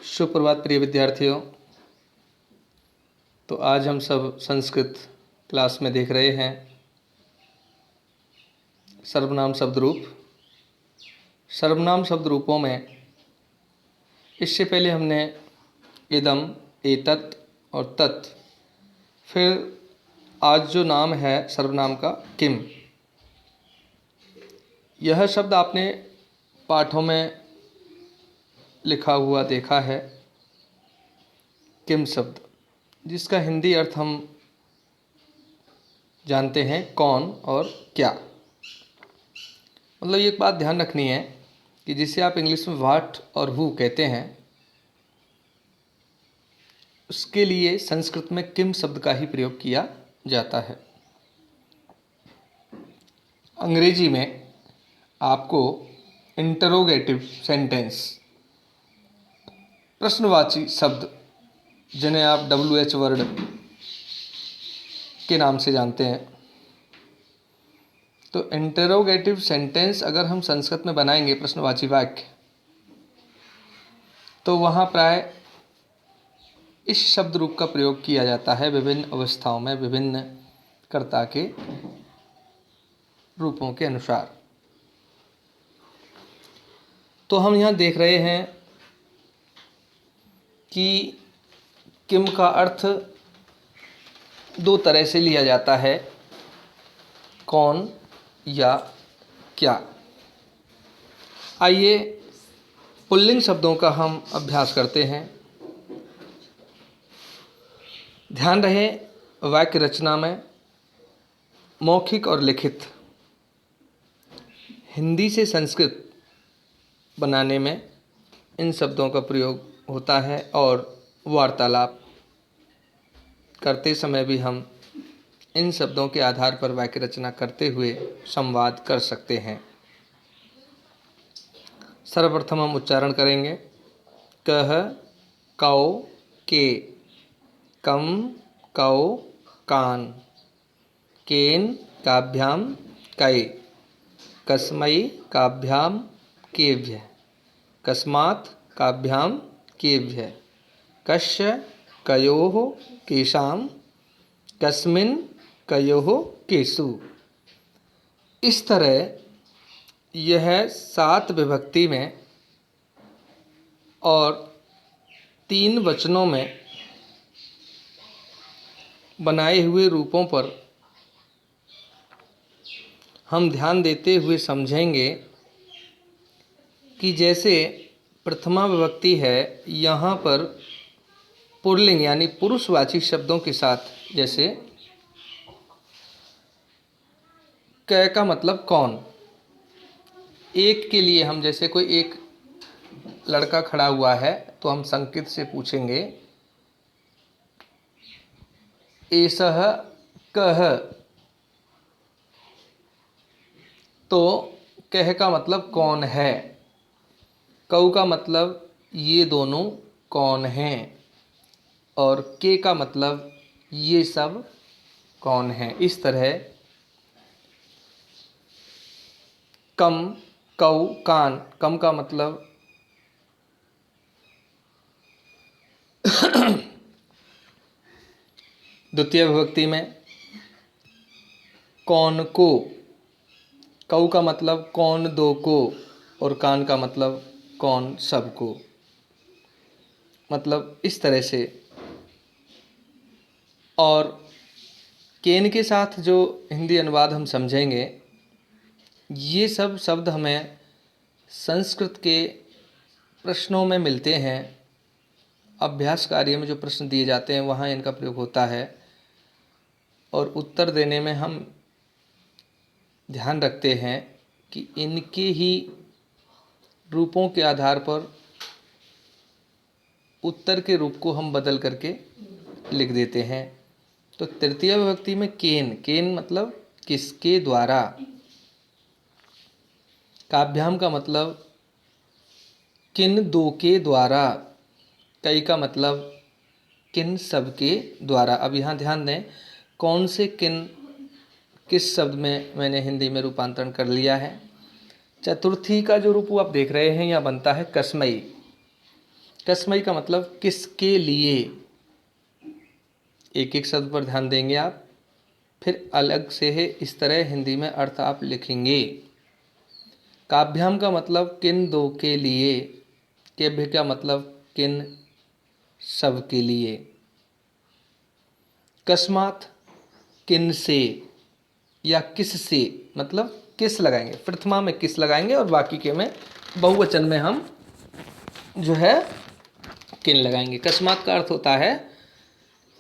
सुप्रभात प्रिय विद्यार्थियों। तो आज हम सब संस्कृत क्लास में देख रहे हैं सर्वनाम शब्द रूप। सर्वनाम शब्द रूपों में इससे पहले हमने इदम, एतत् और तत्, फिर आज जो नाम है सर्वनाम का किम। यह शब्द आपने पाठों में लिखा हुआ देखा है, किम शब्द, जिसका हिंदी अर्थ हम जानते हैं कौन और क्या। मतलब ये एक बात ध्यान रखनी है कि जिसे आप इंग्लिश में व्हाट और हु कहते हैं, उसके लिए संस्कृत में किम शब्द का ही प्रयोग किया जाता है। अंग्रेजी में आपको इंटरोगेटिव सेंटेंस, प्रश्नवाची शब्द, जिन्हें आप WH वर्ड के नाम से जानते हैं, तो इंटरोगेटिव सेंटेंस अगर हम संस्कृत में बनाएंगे, प्रश्नवाची वाक्य, तो वहाँ प्राय इस शब्द रूप का प्रयोग किया जाता है विभिन्न अवस्थाओं में, विभिन्न कर्ता के रूपों के अनुसार। तो हम यहाँ देख रहे हैं कि किम का अर्थ दो तरह से लिया जाता है, कौन या क्या। आइए पुल्लिंग शब्दों का हम अभ्यास करते हैं। ध्यान रहे, वाक्य रचना में मौखिक और लिखित, हिंदी से संस्कृत बनाने में इन शब्दों का प्रयोग होता है, और वार्तालाप करते समय भी हम इन शब्दों के आधार पर वाक्य रचना करते हुए संवाद कर सकते हैं। सर्वप्रथम हम उच्चारण करेंगे कह, कौ, के, कम, कौ, कान, केन, काभ्याम, कै, कस्मै, काभ्याम, केभ्य, कस्मात्, काभ्याम, केभ्य, कस्य, कयोः, केषां, कस्मिन्, कयोः, केषु। इस तरह यह 7 विभक्ति में और 3 वचनों में बनाए हुए रूपों पर हम ध्यान देते हुए समझेंगे कि जैसे प्रथमा विभक्ति है, यहाँ पर पुल्लिंग यानी पुरुषवाची शब्दों के साथ, जैसे क का मतलब कौन। एक के लिए हम, जैसे कोई एक लड़का खड़ा हुआ है तो हम संकेत से पूछेंगे एषः कः। तो कह का मतलब कौन है, कौ का मतलब ये दोनों कौन हैं, और के का मतलब ये सब कौन है। इस तरह कम, कौ, कान, कम का मतलब द्वितीय विभक्ति में कौन को, कौ का मतलब कौन दो को, और कान का मतलब कौन सब को। मतलब इस तरह से। और केन के साथ जो हिंदी अनुवाद हम समझेंगे, ये सब शब्द हमें संस्कृत के प्रश्नों में मिलते हैं। अभ्यास कार्य में जो प्रश्न दिए जाते हैं वहाँ इनका प्रयोग होता है, और उत्तर देने में हम ध्यान रखते हैं कि इनके ही रूपों के आधार पर उत्तर के रूप को हम बदल करके लिख देते हैं। तो तृतीय विभक्ति में केन, केन मतलब किसके द्वारा। काभ्याम का मतलब किन दो के द्वारा। कई का मतलब किन सब के द्वारा। अब यहाँ ध्यान दें, कौन से किन किस शब्द में मैंने हिंदी में रूपांतरण कर लिया है। चतुर्थी का जो रूप आप देख रहे हैं, यहाँ बनता है कस्मई। कस्मै का मतलब किसके लिए, एक एक शब्द पर ध्यान देंगे आप, फिर अलग से है इस तरह हिंदी में अर्थ आप लिखेंगे। काभ्याम का मतलब किन दो के लिए, केभ्य का मतलब किन सब के लिए। कस्मात किन से या किस से, मतलब किस लगाएंगे, प्रथमा में किस लगाएंगे और बाकी के में बहुवचन में हम जो है किन लगाएंगे। कस्मात का अर्थ होता है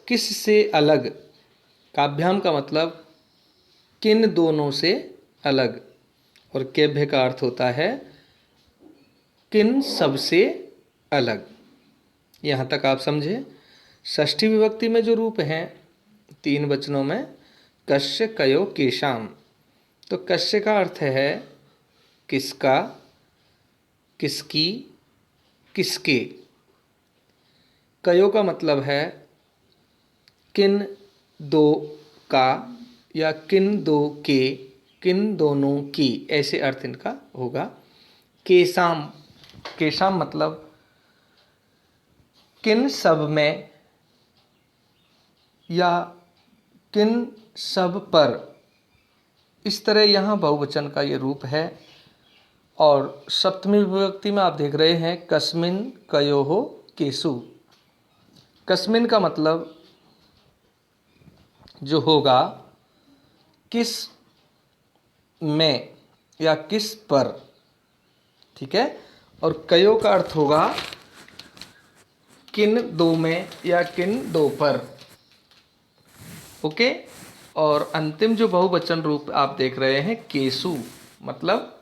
किस से अलग, काभ्याम का मतलब किन दोनों से अलग, और केभ्य का अर्थ होता है किन सबसे अलग। यहाँ तक आप समझे। षष्ठी विभक्ति में जो रूप हैं 3 वचनों में, कस्य कयो केशाम, तो कस्य का अर्थ है किसका, किसकी, किसके। कयो का मतलब है किन दो का या किन दो के, किन दोनों की, ऐसे अर्थ इनका होगा। केशाम, केशाम मतलब किन सब में या किन सब पर, इस तरह यहाँ बहुवचन का ये रूप है। और सप्तमी विभक्ति में आप देख रहे हैं कस्मिन कयोहो केसु। कस्मिन का मतलब जो होगा किस में या किस पर, ठीक है। और कयो का अर्थ होगा किन दो में या किन दो पर, ओके। और अंतिम जो बहुवचन रूप आप देख रहे हैं केसु, मतलब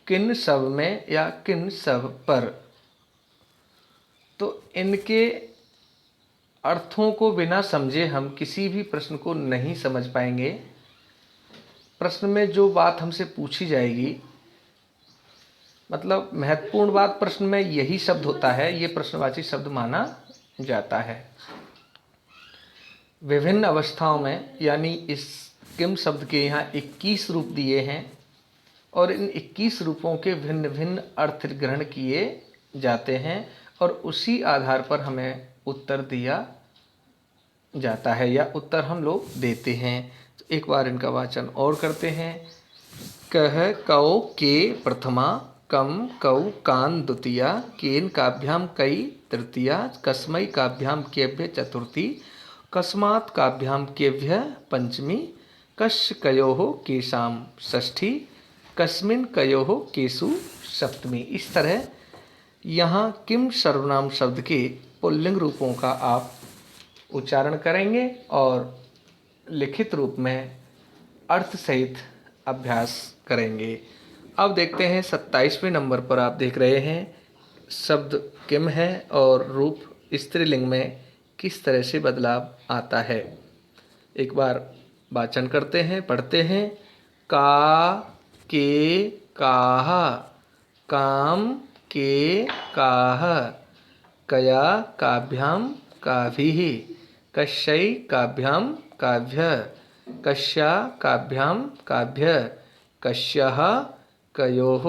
किन सब में या किन सब पर। तो इनके अर्थों को बिना समझे हम किसी भी प्रश्न को नहीं समझ पाएंगे। प्रश्न में जो बात हमसे पूछी जाएगी, मतलब महत्वपूर्ण बात प्रश्न में यही शब्द होता है, ये प्रश्नवाची शब्द माना जाता है। विभिन्न अवस्थाओं में, यानी इस किम शब्द के यहाँ 21 रूप दिए हैं और इन 21 रूपों के भिन्न भिन्न अर्थ ग्रहण किए जाते हैं और उसी आधार पर हमें उत्तर दिया जाता है या उत्तर हम लोग देते हैं। तो एक बार इनका वाचन और करते हैं। कह कौ के प्रथमा, कम कौ कान द्वितीया, केन काभ्याम कई तृतीया, कस्मै काभ्याम केभ्य चतुर्थी, कस्मात् काभ्याम केभ्य पंचमी, कस्य कयोः केशाम षष्ठी, कस्मिन् कयोः केषु सप्तमी। इस तरह यहाँ किम सर्वनाम शब्द के पुल्लिंग रूपों का आप उच्चारण करेंगे और लिखित रूप में अर्थ सहित अभ्यास करेंगे। अब देखते हैं 27वें नंबर पर आप देख रहे हैं शब्द किम है और रूप स्त्रीलिंग में किस तरह से बदलाव आता है। एक बार वाचन करते हैं, पढ़ते हैं। का के काह, काम के काह, कया काभ्याम काभिः, कस्यै काभ्याम काभ्य, कस्या काभ्याम काभ्य, कस्याः कयोः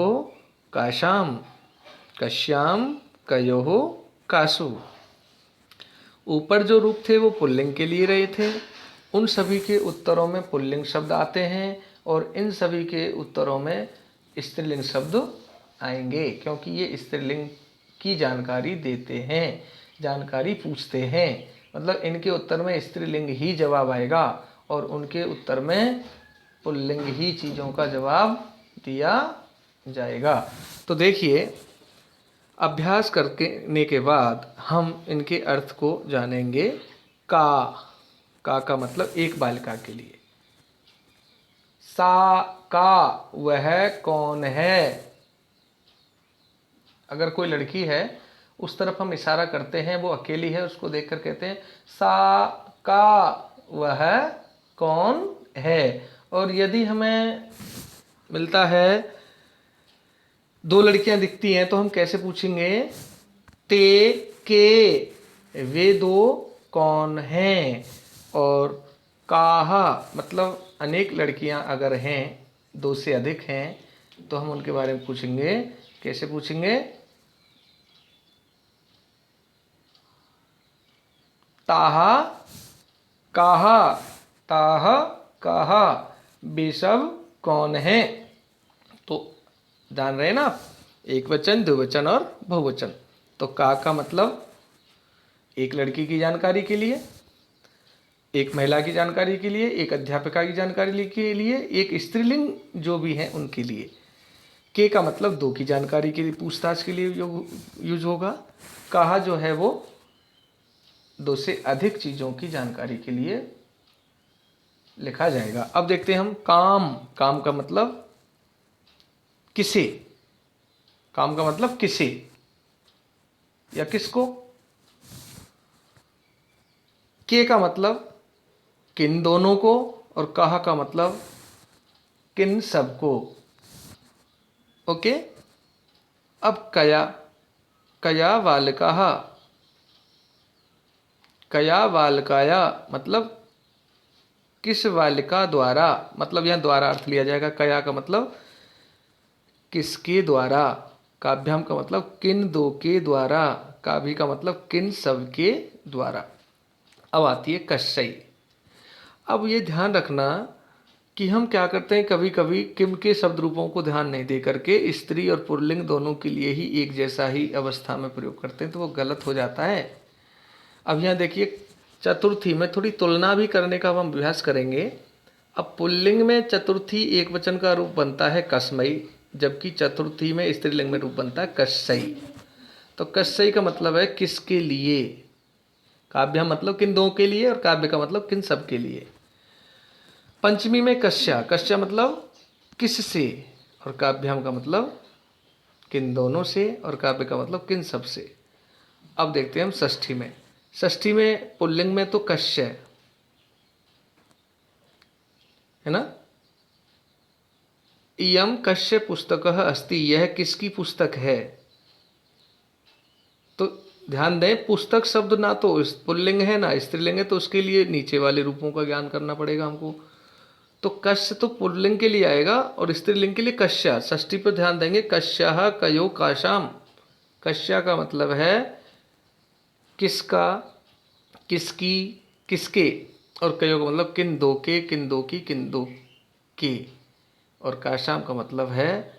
काशाम, कस्याम कयोः कासु। ऊपर जो रूप थे वो पुल्लिंग के लिए रहे थे, उन सभी के उत्तरों में पुल्लिंग शब्द आते हैं और इन सभी के उत्तरों में स्त्रीलिंग शब्द आएंगे, क्योंकि ये स्त्रीलिंग की जानकारी देते हैं, जानकारी पूछते हैं। मतलब इनके उत्तर में स्त्रीलिंग ही जवाब आएगा और उनके उत्तर में पुल्लिंग ही चीज़ों का जवाब दिया जाएगा। तो देखिए, अभ्यास करने के बाद हम इनके अर्थ को जानेंगे। का मतलब एक बालिका के लिए। सा का वह कौन है, अगर कोई लड़की है उस तरफ हम इशारा करते हैं, वो अकेली है, उसको देखकर कहते हैं सा का वह कौन है। और यदि हमें मिलता है 2 लड़कियां दिखती हैं तो हम कैसे पूछेंगे, ते के वे 2 कौन हैं। और काहा मतलब अनेक लड़कियां अगर हैं, 2 से अधिक हैं, तो हम उनके बारे में पूछेंगे, कैसे पूछेंगे, ताहा काहा, ताह काहा, वे सब कौन है। तो जान रहे हैं ना आप, एक वचन, द्विवचन और बहुवचन। तो का मतलब एक लड़की की जानकारी के लिए, एक महिला की जानकारी के लिए, एक अध्यापिका की जानकारी के लिए, एक स्त्रीलिंग जो भी है उनके लिए। के का मतलब दो की जानकारी के लिए, पूछताछ के लिए यूज होगा। कहा जो है वो दो से अधिक चीज़ों की जानकारी के लिए लिखा जाएगा। अब देखते हैं हम काम। काम का मतलब किसे, काम का मतलब किसे या किसको। के का मतलब किन दोनों को, और कहा का मतलब किन सबको। ओके। अब कया, कया बालिकाहा, कया बालिकाया मतलब किस बालिका द्वारा, मतलब यहां द्वारा अर्थ लिया जाएगा। कया का मतलब किसके द्वारा, काभ्याम का मतलब किन दो के द्वारा, काभी का मतलब किन सब के द्वारा। अब आती है कश्यई। अब ये ध्यान रखना कि हम क्या करते हैं, कभी कभी किम के शब्द रूपों को ध्यान नहीं दे करके स्त्री और पुल्लिंग दोनों के लिए ही एक जैसा ही अवस्था में प्रयोग करते हैं, तो वो गलत हो जाता है। अब यहाँ देखिए चतुर्थी में थोड़ी तुलना भी करने का हम अभ्यास करेंगे। अब पुल्लिंग में चतुर्थी एक वचन का रूप बनता है कस्मई, जबकि चतुर्थी में स्त्रीलिंग में रूप बनता है कश्यई। तो कश्यई का मतलब है किसके लिए, काव्य मतलब किन दो के लिए, और काव्य का मतलब किन सब के लिए। पंचमी में कश्या, कश्या मतलब किस से, और काव्याम का मतलब किन दोनों से, और काव्य का मतलब किन सब से। अब देखते हैं हम षष्ठी में। षष्ठी में पुल्लिंग में तो कश्य है ना। इयम कश्य पुस्तकः अस्ति, यह किसकी पुस्तक है। तो ध्यान दें, पुस्तक शब्द ना तो पुल्लिंग है ना स्त्रीलिंग है, तो उसके लिए नीचे वाले रूपों का ज्ञान करना पड़ेगा हमको। तो कश्य तो पुल्लिंग के लिए आएगा और स्त्रीलिंग के लिए कश्या। षष्ठी पर ध्यान देंगे, कश्यः कयो काशाम। कश्या का मतलब है किसका, किसकी, किसके, और कयो का मतलब किन दो के, किन दो की, किन दो के, और काशाम का मतलब है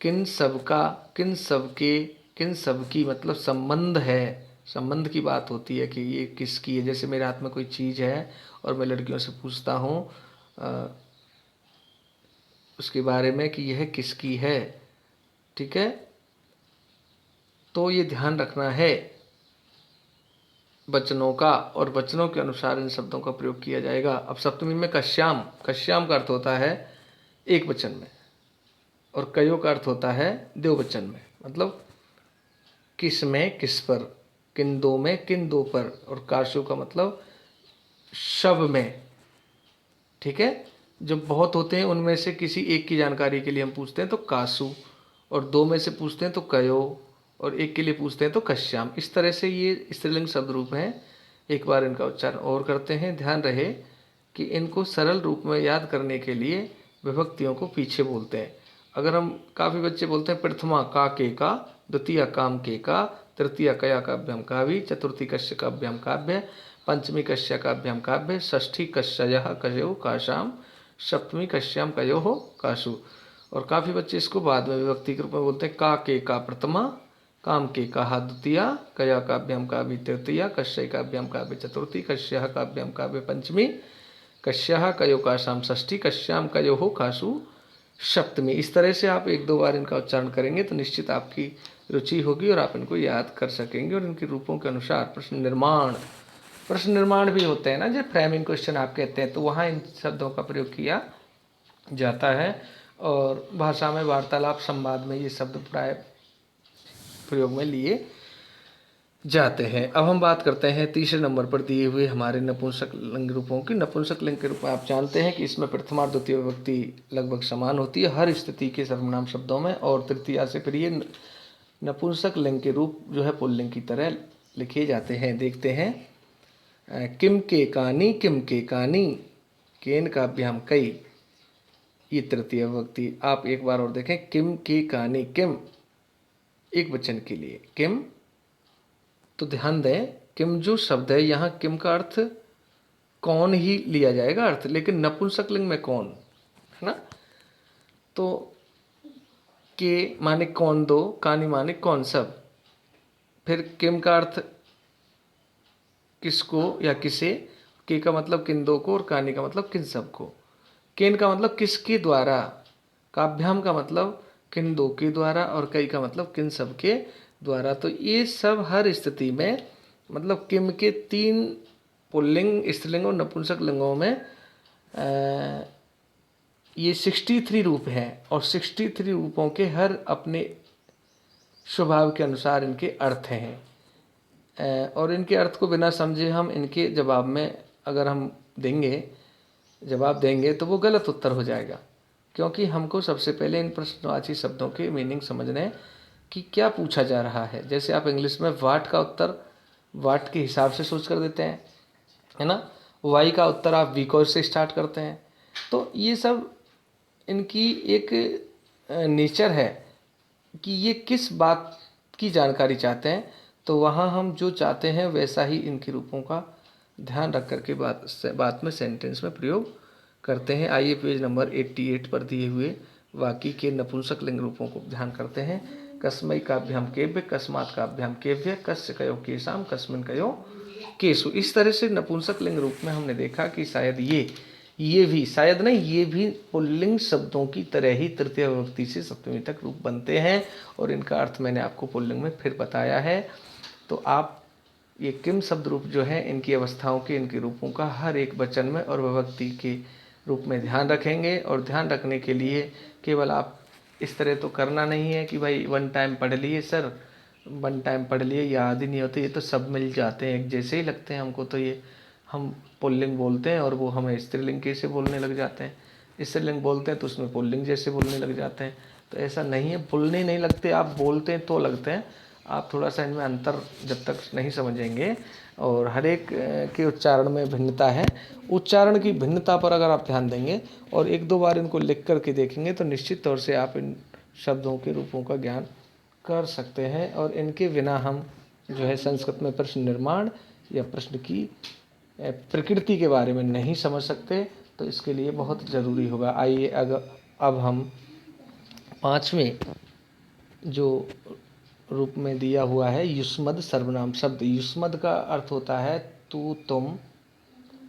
किन सबका, किन सबके, किन सबकी मतलब संबंध है। संबंध की बात होती है कि ये किसकी है। जैसे मेरे हाथ में कोई चीज़ है और मैं लड़कियों से पूछता हूँ उसके बारे में कि यह किसकी है, ठीक है। तो ये ध्यान रखना है वचनों का, और वचनों के अनुसार इन शब्दों का प्रयोग किया जाएगा। अब सप्तमी में कश्याम, कश्याम का अर्थ होता है एक वचन में, और कयो का अर्थ होता है द्विवचन में, मतलब किस में किस पर, किन दो में किन दो पर, और काशु का मतलब शव में, ठीक है। जब बहुत होते हैं उनमें से किसी एक की जानकारी के लिए हम पूछते हैं तो कासु, और दो में से पूछते हैं तो कयो, और एक के लिए पूछते हैं तो कश्याम। इस तरह से ये स्त्रीलिंग शब्द रूप हैं। एक बार इनका उच्चारण और करते हैं। ध्यान रहे कि इनको सरल रूप में याद करने के लिए विभक्तियों को पीछे बोलते हैं। अगर हम, काफ़ी बच्चे बोलते हैं प्रथमा का के का, द्वितीय काम के का, तृतीय कया काभ्यम काव्य, चतुर्थी कश्य काभ्यम काव्य, पंचमी कश्य काभ्यम काव्य, षष्ठी कश्यः कयो काशाम, सप्तमी कश्याम कयो हो काशु। और काफ़ी बच्चे इसको बाद में विभक्ति के रूप में बोलते हैं, का के का प्रथमा, काम के का द्वितीया, कया काभ्यम काव्य तृतीया, कश्य काभ्यम काव्य चतुर्थी, कश्य काभ्यम काव्य पंचमी, कश्य कयो काशाम षष्ठी, कश्याम कयो हो काशु सप्तमी। इस तरह से आप एक दो बार इनका उच्चारण करेंगे तो निश्चित आपकी रुचि होगी और आप इनको याद कर सकेंगे। और इनके रूपों के अनुसार प्रश्न निर्माण भी होते हैं ना, जो फ्रेमिंग क्वेश्चन आप कहते हैं, तो वहाँ इन शब्दों का प्रयोग किया जाता है। और भाषा में वार्तालाप संवाद में ये शब्द प्राय प्रयोग में लिए जाते हैं। अब हम बात करते हैं तीसरे नंबर पर दिए हुए हमारे नपुंसक लिंग रूपों की। नपुंसक लिंग के रूप में आप जानते हैं कि इसमें प्रथमा और द्वितीय विभक्ति लगभग समान होती है हर स्थिति के सर्वनाम शब्दों में, और तृतीया से फिर ये नपुंसक लिंग के रूप जो है पुल्लिंग की तरह लिखे जाते हैं। देखते हैं, किम के कानी, किम के कानी, केन काभ्याम कई, ये तृतीय विभक्ति। आप एक बार और देखें, किम के कानी, किम एक वचन के लिए किम, तो ध्यान दें किम जो शब्द है यहाँ किम का अर्थ कौन ही लिया जाएगा अर्थ, लेकिन नपुंसकलिंग में कौन, है ना। तो के माने कौन दो, कानी माने कौन सब, फिर किम का अर्थ किसको या किसे, के का मतलब किन दो को और कानी का मतलब किन सब को, केन का मतलब किसके द्वारा, काभ्याम का मतलब किन दो के द्वारा और कई का मतलब किन सब के द्वारा। तो ये सब हर स्थिति में मतलब किम के 3 पुल्लिंग, स्त्रीलिंग और नपुंसक लिंगों में ये 63 रूप हैं और 63 रूपों के हर अपने स्वभाव के अनुसार इनके अर्थ हैं। और इनके अर्थ को बिना समझे हम इनके जवाब में अगर हम जवाब देंगे तो वो गलत उत्तर हो जाएगा, क्योंकि हमको सबसे पहले इन प्रश्नवाची शब्दों के मीनिंग समझने हैं कि क्या पूछा जा रहा है। जैसे आप इंग्लिश में वाट का उत्तर वाट के हिसाब से सोच कर देते हैं, है ना। वाई का उत्तर आप वीकोर से स्टार्ट करते हैं। तो ये सब इनकी एक नेचर है कि ये किस बात की जानकारी चाहते हैं, तो वहाँ हम जो चाहते हैं वैसा ही इनके रूपों का ध्यान रख कर के बात में सेंटेंस में प्रयोग करते हैं। आइए पेज नंबर 88 पर दिए हुए वाक्य के नपुंसक लिंग रूपों को ध्यान करते हैं। कस्मई काभ्याम केव्य, कस्मात् काभ्याम केव्य, कस्य कयो केशाम, कस्मिन् कयो केशु। इस तरह से नपुंसक लिंग रूप में हमने देखा कि शायद ये भी शायद नहीं, ये भी पुल्लिंग शब्दों की तरह ही तृतीय विभक्ति से सप्तमी तक रूप बनते हैं और इनका अर्थ मैंने आपको पुल्लिंग में फिर बताया है। तो आप ये किम शब्द रूप जो है इनकी अवस्थाओं के, इनके रूपों का हर एक वचन में और विभक्ति के रूप में ध्यान रखेंगे। और ध्यान रखने के लिए केवल आप इस तरह तो करना नहीं है कि भाई 1 टाइम पढ़ लिए सर, 1 टाइम पढ़ लिए याद ही नहीं होते, ये तो सब मिल जाते हैं, एक जैसे ही लगते हैं हमको, तो ये हम पुल्लिंग बोलते हैं और वो हमें स्त्रीलिंग कैसे बोलने लग जाते हैं। स्त्रीलिंग बोलते हैं तो उसमें पुल्लिंग जैसे बोलने लग जाते हैं। तो ऐसा नहीं है, बोलने नहीं लगते, आप बोलते हैं तो लगते हैं। आप थोड़ा सा इनमें अंतर जब तक नहीं समझेंगे, और हर एक के उच्चारण में भिन्नता है, उच्चारण की भिन्नता पर अगर आप ध्यान देंगे और 1-2 बार इनको लिख करके देखेंगे तो निश्चित तौर से आप इन शब्दों के रूपों का ज्ञान कर सकते हैं। और इनके बिना हम जो है संस्कृत में प्रश्न निर्माण या प्रश्न की प्रकृति के बारे में नहीं समझ सकते, तो इसके लिए बहुत ज़रूरी होगा। आइए अब हम 5वें जो रूप में दिया हुआ है युष्मद सर्वनाम शब्द। युष्मद का अर्थ होता है तू तुम,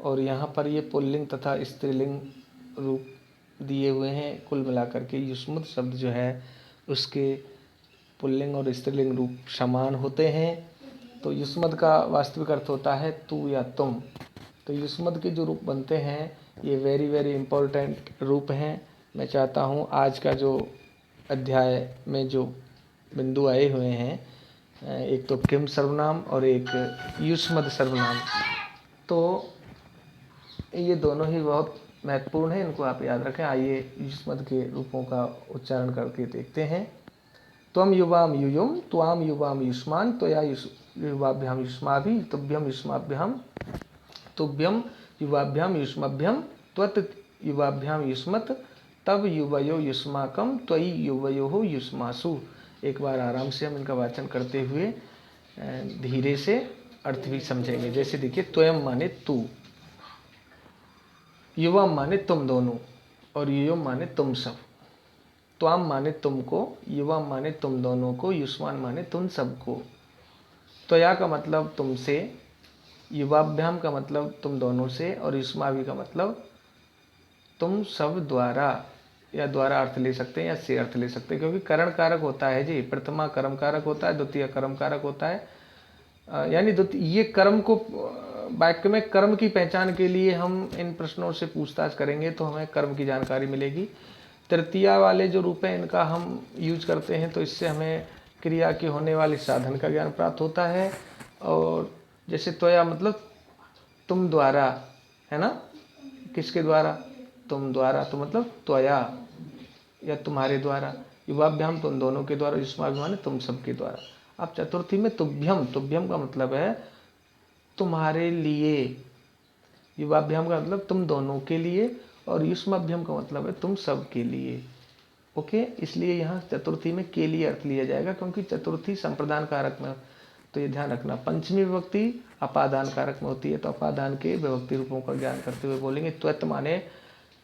और यहाँ पर ये पुल्लिंग तथा स्त्रीलिंग रूप दिए हुए हैं। कुल मिलाकर के युष्मद शब्द जो है उसके पुल्लिंग और स्त्रीलिंग रूप समान होते हैं। तो युष्मद का वास्तविक अर्थ होता है तू या तुम। तो युष्मद के जो रूप बनते हैं ये वेरी वेरी इम्पोर्टेंट रूप हैं। मैं चाहता हूँ आज का जो अध्याय में जो बिंदु आए हुए हैं, एक तो किम सर्वनाम और एक युष्मद सर्वनाम, तो ये दोनों ही बहुत महत्वपूर्ण है, इनको आप याद रखें। आइए युष्मद के रूपों का उच्चारण करके देखते हैं। त्वम युवाम युयुम, त्वाम युवाम युष्मान, त्वया युवाभ्याम युष्माभि, तुभ्यम युष्माभ्याम तुभ्यम युवाभ्याम युष्मभ्यम, त्वत् युवाभ्याम युष्मत्, तब युवयो युष्माकम, त्वयि युवयो युष्मासु। एक बार आराम से हम इनका वाचन करते हुए धीरे से अर्थ भी समझेंगे। जैसे देखिए, त्वयम माने तू, युवम माने तुम दोनों और युयुम माने तुम सब। त्वाम माने तुमको, युवम माने तुम दोनों को, युष्मान माने तुम सबको। त्वया का मतलब तुमसे, युवाभ्याम का मतलब तुम दोनों से, और युष्माभि का मतलब तुम सब द्वारा, या द्वारा अर्थ ले सकते हैं या से अर्थ ले सकते हैं, क्योंकि करण कारक होता है जी। प्रथमा कर्म कारक होता है, द्वितीय कर्म कारक होता है, यानी ये कर्म को वाक्य में कर्म की पहचान के लिए हम इन प्रश्नों से पूछताछ करेंगे तो हमें कर्म की जानकारी मिलेगी। तृतीया वाले जो रूप हैं इनका हम यूज करते हैं तो इससे हमें क्रिया के होने वाले साधन का ज्ञान प्राप्त होता है। और जैसे त्वया मतलब तुम द्वारा, है ना, किसके द्वारा, तुम द्वारा, तो मतलब त्वया या तुम्हारे द्वारा। युवाभ्याम तुम दोनों के द्वारा, युष्माभिमान तुम सबके द्वारा। अब चतुर्थी में तुभ्यम, तुभ्यम का मतलब है तुम्हारे लिए, युवाभ्याम का मतलब तुम दोनों के लिए, और युष्माभ्याम का मतलब है तुम सब के लिए। ओके, इसलिए यहाँ चतुर्थी में के लिए अर्थ लिया जाएगा, क्योंकि चतुर्थी संप्रदान कारक में तो ये ध्यान रखना। पंचमी विभक्ति अपादान कारक में होती है, तो अपादान के विभक्ति रूपों का ज्ञान करते हुए बोलेंगे। त्वत माने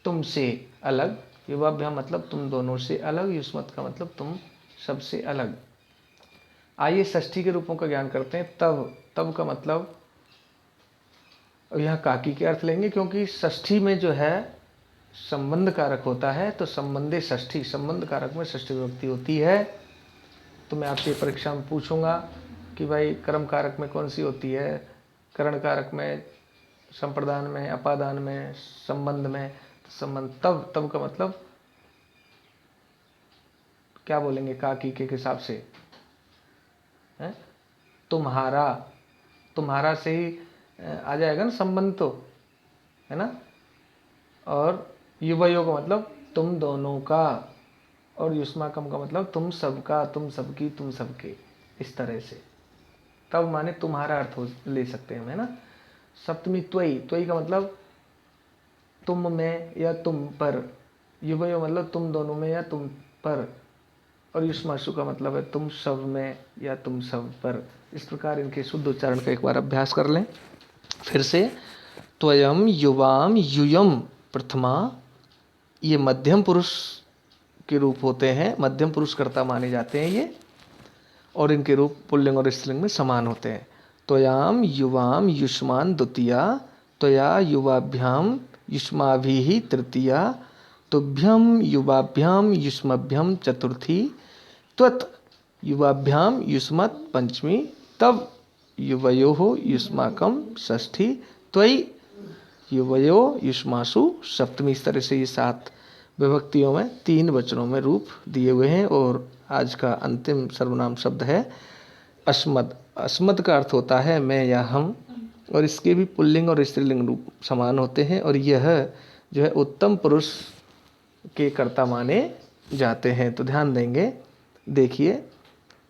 तुमसे अलग, युवाभ्याम मतलब तुम दोनों से अलग, युष्मत का मतलब तुम सबसे अलग। आइए षष्ठी के रूपों का ज्ञान करते हैं। तब, तब का मतलब यहाँ काकी के अर्थ लेंगे, क्योंकि षष्ठी में जो है संबंध कारक होता है, तो संबंधे षष्ठी, संबंध कारक में षष्ठी विभक्ति होती है। तो मैं आपसे परीक्षा में पूछूंगा कि भाई कर्म कारक में कौन सी होती है, करण कारक में, संप्रदान में, अपादान में, संबंध में। तो संबंध, तब, तब का मतलब क्या बोलेंगे काकी के हिसाब से है? तुम्हारा, तुम्हारा से ही आ जाएगा ना संबंध, तो है ना। और युवयो का मतलब तुम दोनों का, और युष्माकम का मतलब तुम सबका, तुम सबकी, तुम सबके, इस तरह से। तब माने तुम्हारा अर्थ हो ले सकते हैं, है ना। सप्तमी त्वयि, त्वयि का मतलब तुम में या तुम पर, युवयो मतलब तुम दोनों में या तुम पर, और युष्मासु का मतलब है तुम सब में या तुम सब पर। इस प्रकार इनके शुद्ध उच्चारण का एक बार अभ्यास कर लें फिर से। त्वयम, युवाम, यूयम प्रथमा, ये मध्यम पुरुष के रूप होते हैं, मध्यम पुरुष कर्ता माने जाते हैं ये, और इनके रूप पुल्लिंग और स्त्रीलिंग में समान होते हैं। त्वयाम युवाम युष्मान द्वितीया, त्वया युवाभ्याम युष्माभिः तृतीया, तुभ्यम युवाभ्याम युष्मभ्यम चतुर्थी, त्वत् युवाभ्याम युष्मत् पंचमी, तब युवयोः युष्माकं षष्ठी, त्वयि युवयो युष्मासु सप्तमी। इस तरह से ये 7 विभक्तियों में 3 वचनों में रूप दिए हुए हैं। और आज का अंतिम सर्वनाम शब्द है अस्मद। अस्मद का अर्थ होता है मैं या हम, और इसके भी पुल्लिंग और स्त्रीलिंग रूप समान होते हैं, और यह जो है उत्तम पुरुष के कर्ता माने जाते हैं। तो ध्यान देंगे, देखिए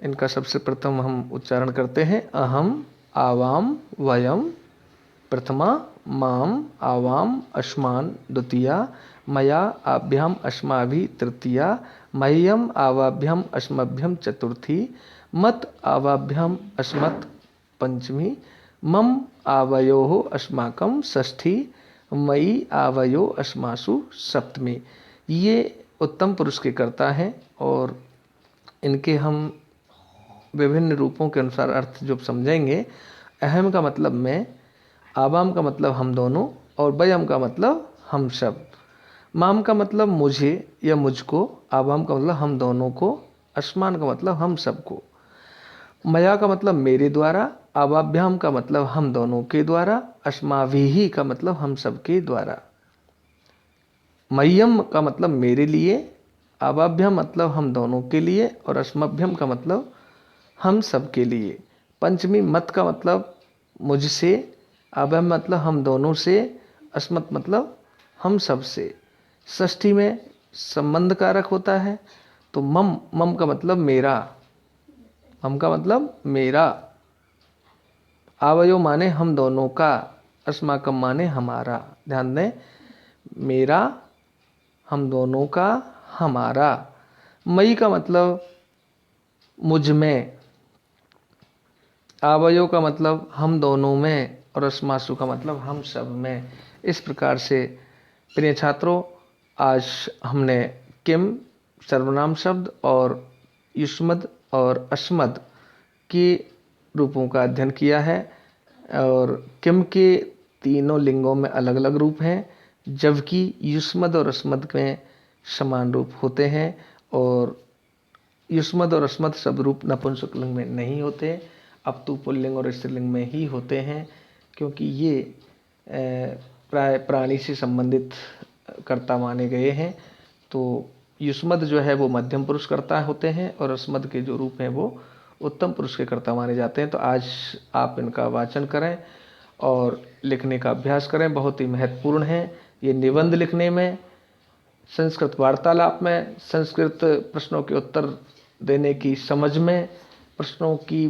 इनका सबसे प्रथम हम उच्चारण करते हैं। अहम, आवाम, वयम प्रथमा, माम, आवाम, अस्मान द्वितीया, मया, आभ्याम, अस्माभि तृतीया, मह्यम, आवाभ्याम, अस्मभ्यम चतुर्थी, मत, आवाभ्याम, अस्मत् पंचमी, मम, आवयोः, अस्माकं षष्ठी, मयि, आवयो, अस्मासु सप्तमी। ये उत्तम पुरुष के कर्ता हैं, और इनके हम विभिन्न रूपों के अनुसार अर्थ जो समझेंगे। अहम का मतलब मैं, आवाम का मतलब हम दोनों, और वयम का मतलब हम सब। माम का मतलब मुझे या मुझको, आवाम का मतलब हम दोनों को, अस्मान का मतलब हम सबको, मया का मतलब मेरे द्वारा, आवाभ्याम का मतलब हम दोनों के द्वारा, अस्माभिः का मतलब हम सबके द्वारा, मह्यम का मतलब मेरे लिए, आवाभ्याम मतलब हम दोनों के लिए, और अस्मभ्यम का मतलब हम सब के लिए। पंचमी मत का मतलब मुझसे, आभ्याम मतलब हम दोनों से, अस्मत् मतलब हम सब से। षष्ठी में संबंध कारक होता है, तो मम, मम का मतलब मेरा, मम का मतलब मेरा, आवयो माने हम दोनों का, अस्माकम माने हमारा। ध्यान दें, मेरा, हम दोनों का, हमारा। मई का मतलब मुझ में, आवयो का मतलब हम दोनों में, और अस्मासु का मतलब हम सब में। इस प्रकार से प्रिय छात्रों, आज हमने किम सर्वनाम शब्द और युष्मद और अस्मद के रूपों का अध्ययन किया है। और किम के तीनों लिंगों में अलग अलग रूप हैं, जबकि युष्मद और अस्मद में समान रूप होते हैं। और युष्मद और अस्मद शब्द रूप नपुंसकलिंग में नहीं होते, अपितु पुल्लिंग और स्त्रीलिंग में ही होते हैं, क्योंकि ये प्राय प्राणी से संबंधित कर्ता माने गए हैं। तो युष्मद जो है वो मध्यम पुरुष कर्ता होते हैं, और अस्मद के जो रूप हैं वो उत्तम पुरुष के कर्ता माने जाते हैं। तो आज आप इनका वाचन करें और लिखने का अभ्यास करें, बहुत ही महत्वपूर्ण है ये निबंध लिखने में, संस्कृत वार्तालाप में, संस्कृत प्रश्नों के उत्तर देने की समझ में, प्रश्नों की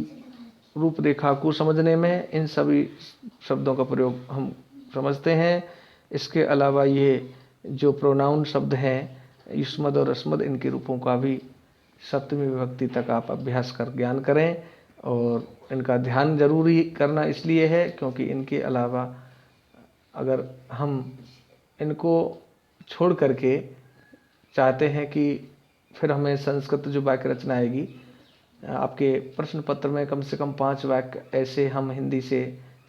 रूपरेखा को समझने में, इन सभी शब्दों का प्रयोग हम समझते हैं। इसके अलावा ये जो प्रोनाउन शब्द हैं युष्मद और अस्मद, इनके रूपों का भी सप्तमी विभक्ति तक आप अभ्यास कर ज्ञान करें। और इनका ध्यान ज़रूरी करना इसलिए है क्योंकि इनके अलावा अगर हम इनको छोड़ करके चाहते हैं कि फिर हमें संस्कृत जो वाक्य रचना आएगी, आपके प्रश्न पत्र में कम से कम 5 वाक्य ऐसे हम हिंदी से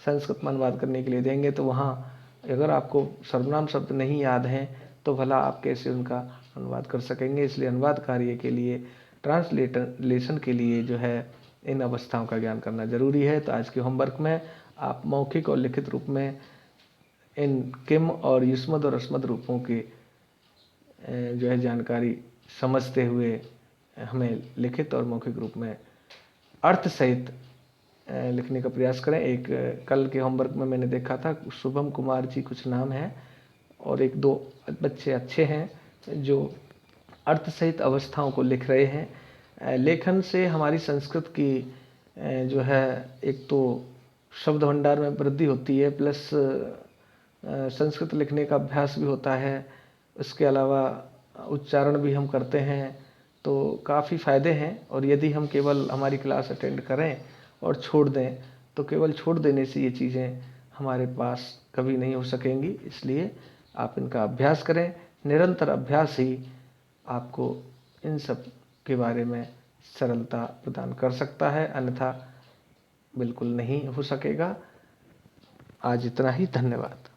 संस्कृत में अनुवाद करने के लिए देंगे, तो वहाँ अगर आपको सर्वनाम शब्द नहीं याद हैं तो भला आप कैसे उनका अनुवाद कर सकेंगे। इसलिए अनुवाद कार्य के लिए, ट्रांसलेशन के लिए जो है इन अवस्थाओं का ज्ञान करना जरूरी है। तो आज के होमवर्क में आप मौखिक और लिखित रूप में इन किम और युष्मद और अस्मद रूपों की जो है जानकारी समझते हुए हमें लिखित और मौखिक रूप में अर्थ सहित लिखने का प्रयास करें। एक कल के होमवर्क में मैंने देखा था, शुभम कुमार जी कुछ नाम है और एक दो बच्चे अच्छे हैं जो अर्थ सहित अवस्थाओं को लिख रहे हैं। लेखन से हमारी संस्कृत की जो है एक तो शब्द भंडार में वृद्धि होती है, प्लस संस्कृत लिखने का अभ्यास भी होता है। इसके अलावा उच्चारण भी हम करते हैं, तो काफ़ी फ़ायदे हैं। और यदि हम केवल हमारी क्लास अटेंड करें और छोड़ दें तो केवल छोड़ देने से ये चीज़ें हमारे पास कभी नहीं हो सकेंगी। इसलिए आप इनका अभ्यास करें, निरंतर अभ्यास ही आपको इन सब के बारे में सरलता प्रदान कर सकता है, अन्यथा बिल्कुल नहीं हो सकेगा। आज इतना ही, धन्यवाद।